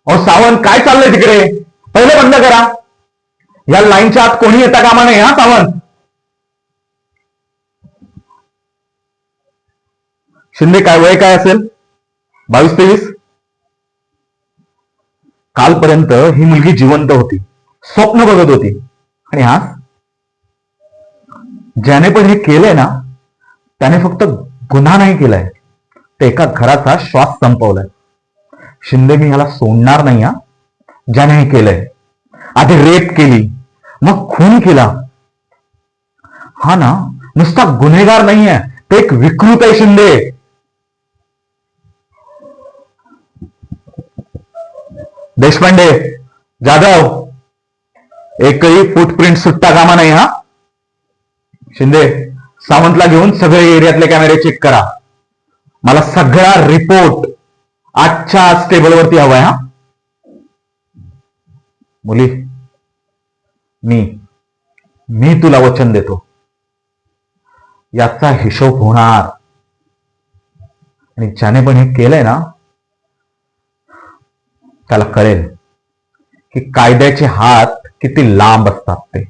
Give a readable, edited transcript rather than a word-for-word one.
अहो सावंत, काय चाललंय तिकडे? पहिले बंद करा. या लाईनच्या आत कोणी येता कामा नाही हा सावंत. शिंदे, काय वय काय असेल? 22-23? कालपर्यंत ही मुलगी जिवंत होती, स्वप्न बघत होती. आणि हा ज्याने पण हे केलंय ना, त्याने फक्त गुन्हा नाही केलाय, ते एका घराचा श्वास संपवलाय. शिंदे, मी ह्याला सोडणार नाही हा. ज्याने हे केलंय, आधी रेप केली, मग खून केला. हा ना नुसता गुन्हेगार नाहीये, तो एक विकृत आहे. शिंदे, देशपांडे, जाधव, एकही फुटप्रिंट सुटता कामा नाही हा. शिंदे, सावंतला घेऊन सगळे एरियातले कॅमेरे चेक करा. मला सगळा रिपोर्ट आजच्या आज टेबलवरती हवाय हा. मुली, मी तुला वचन देतो, याचा हिशोब होणार. आणि ज्याने पण हे केलंय ना, त्याला कळेल की कायद्याचे हात किती लांब असतात ते.